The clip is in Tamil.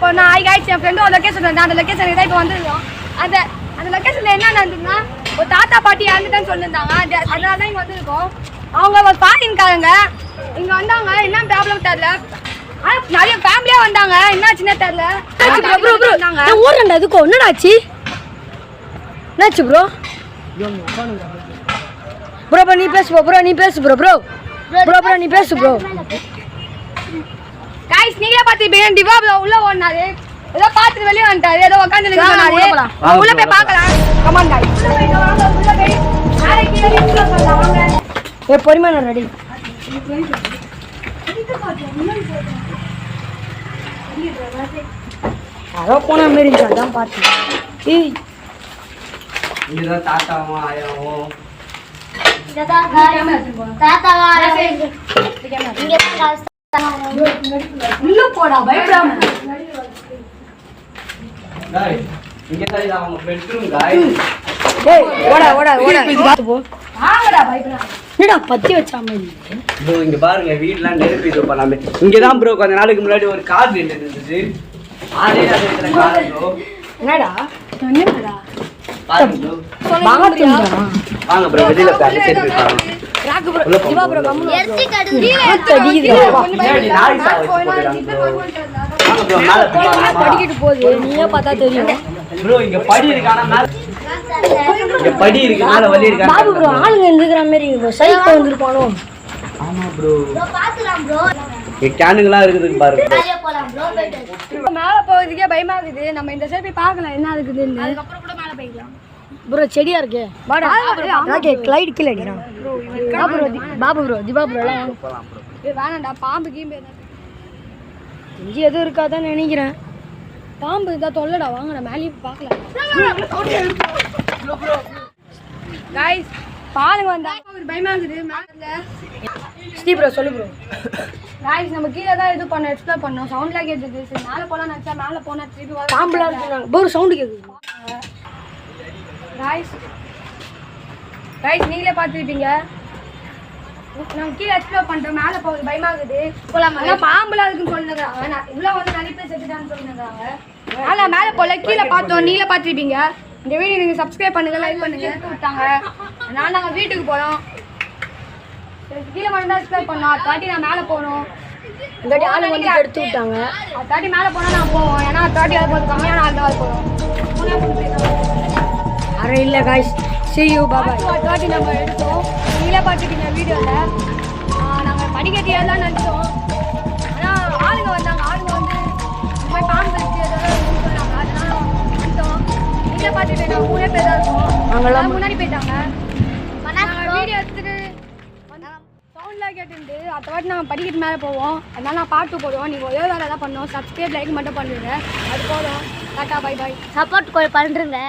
போறோம்னா ஆயிடுச்சு என் ஃப்ரெண்டு ஒரு லொக்கேஷன் வந்தேன் அந்த லொக்கேஷனுக்கு தான் இப்போ வந்துருக்கோம் அந்த லொக்கேஷன்ல என்ன நடந்ததுன்னா ஒரு தாத்தா பாட்டி இறந்துட்டான்னு சொல்லியிருந்தாங்க அதனால தான் இங்கே வந்துருக்கோம் அவங்க ஒரு ஃபாரின்காரங்க இங்கே வந்தாங்க என்ன ப்ராப்ளம் தெரியல நிறைய ஃபேமிலியா வந்தாங்க என்னாச்சுன்னே தெரியல ஊர்ல எதுக்கும் என்னடாச்சு என்னாச்சு ப்ரோ ப்ரோ நீ பேசு ப்ரோ நீ பேசு ப்ரோ ப்ரோ ப்ரோ ப்ரோ நீ பேசு ப்ரோ गाइस நீங்களே பாத்தீங்க டிவா ப்ரோ உள்ள ஓடுனாரு ஏதோ பாத்துட்டு வெளிய வந்துட்டாரு ஏதோ உட்கார்ந்து நின்னாரு உள்ள போய் பார்க்கலாம் கமான் गाइस உள்ள போய் நாளைக்கு வெளிய உள்ள போலாம் வாங்க ஏ பொறுமையா ரெடி அதோ போன மாதிரி அதான் பார்த்தேன் ஏய் இதுதான் தாத்தாவும் ஆயாவும் தாத்தாவா இங்க உள்ள போடா பயப்படாம गाइस இங்க தான் அவங்க பெட்ரூம் गाइस ஏய் ஓடா ஓடா ஓடா போ வாங்கடா பயப்படாம என்னடா பத்தி வச்சாம ப்ரோ இங்க பாருங்க வீட்லாம் நெருப்பி இது பண்ணாம இங்க தான் ப்ரோ கொஞ்ச நாளைக்கு முன்னாடி ஒரு கார் இருந்துச்சு ஆளே அந்த கார் ப்ரோ என்னடா என்னடா பாருங்க ப்ரோ வாங்க ப்ரோ வெளியில போய் செட் பண்ணலாம் ராக்கு ப்ரோ ஜிவா ப்ரோ கம்மு எர்த்தி கடுதி பின்னாடி நாய் சாவ போறாங்க ப்ரோ வாங்க ப்ரோ மேல படிக்கிட்டு போகுது நீயே பார்த்தா தெரியும் ப்ரோ இங்க படி இருக்கு ஆனா மேல இங்க படி இருக்கு மேல வலி இருக்கு பாபு ப்ரோ ஆளுங்க எந்திரற மாதிரி ப்ரோ சைக்கிள் வந்திருப்பானோ ஆமா ப்ரோ பாத்துலாம் ப்ரோ இங்க கேனுங்களா இருக்குது பாருங்க வெளிய போலாம் ப்ரோ போய்ட்டு மேல போறதுக்கே பயமா இருக்குது நம்ம இந்த சைடு போய் பார்க்கலாம் என்ன இருக்குதுன்னு அதுக்கு அப்புறம் கூட மேல போய்க்கலாம் ப்ரோ செடியா இருக்கே வாடா ஓகே கிளைட் கீழ அடிறான் பாபு ப்ரோ திபா ப்ரோ எல்லாம் போலாம் ப்ரோ வேணாம்டா பாம்பு கீம்பு இஞ்சி எதுவும் இருக்காதான் நினைக்கிறேன் பாம்பு இருந்தா தொல்லடா வாங்க நான் மேலே பார்க்கலாம் गाइस பாருங்க வந்தா ஒரு பயமா இருக்குது மேல ஸ்ரீ ப்ரோ சொல்லு ப்ரோ गाइस நம்ம கீழ தான் இது பண்ண எக்ஸ்ப்ளோர் பண்ணோம் சவுண்ட்லாம் கேக்குது சரி மேல போலாம் நினைச்சா மேல போனா திருப்பி வர பாம்புலாம் இருக்காங்க ப்ரோ சவுண்ட் கேக்குது गाइस நீங்களே பார்த்திருப்பீங்க நான் கீழ எக்ஸ்ப்ளோர் பண்றோம் மேல போகுது பயமா இருக்குது போலாம் அங்க பாம்புலாம் இருக்குன்னு சொல்லுங்க நான் உள்ள வந்து நிறைய பேர் செத்துட்டான்னு சொல்லுங்க அதனால மேல போல கீழ பார்த்தோம் நீங்களே பார்த்திருப்பீங்க இந்த வீடியோ நீங்க சப்ஸ்கிரைப் பண்ணுங்க லைக் பண்ணுங்க விட்டாங்க அதனால நாங்க வீட்டுக்கு போறோம் கீழே மட்டும் தான் சப்ஸ்கிரைப் பண்ணோம் தாட்டி நான் மேல போறோம் இந்த வாட்டி ஆளு வந்து எடுத்து விட்டாங்க தாட்டி மேல போனா நான் போவோம் ஏன்னா தாட்டி அது போது கம்மியான ஆள் தான் போறோம் அரே இல்ல guys see you bye bye தாட்டி நம்ம எடுத்தோம் நீங்களே பார்த்துட்டீங்க வீடியோல நாங்க படிக்கட்டி எல்லாம் நினைச்சோம் ஆனா ஆளுங்க வந்தாங்க ஆளுங்க வந்து இந்த மாதிரி பாம்பு இருக்கு ஏதாவது சொன்னாங்க அதனால வந்துட்டோம் நீங்களே பார்த்துட்டு நான் 3 பேர் தான் இருக்கோம் அவங்களாம் முன்னாடி போயிட்டாங்க வீடியோ எடுத்துட்டு சவுண்ட்லாம் கேட்டுட்டு அடுத்த வாட்டி நாங்கள் படிக்கட்டு மேலே போவோம் அதனால நான் பாட்டு போடுவோம் நீங்கள் ஒரே வேலை தான் பண்ணுவோம் சப்ஸ்கிரைப் லைக் மட்டும் பண்ணுங்க அது போதும் டாட்டா பை பாய் சப்போர்ட் பண்ணுறேங்க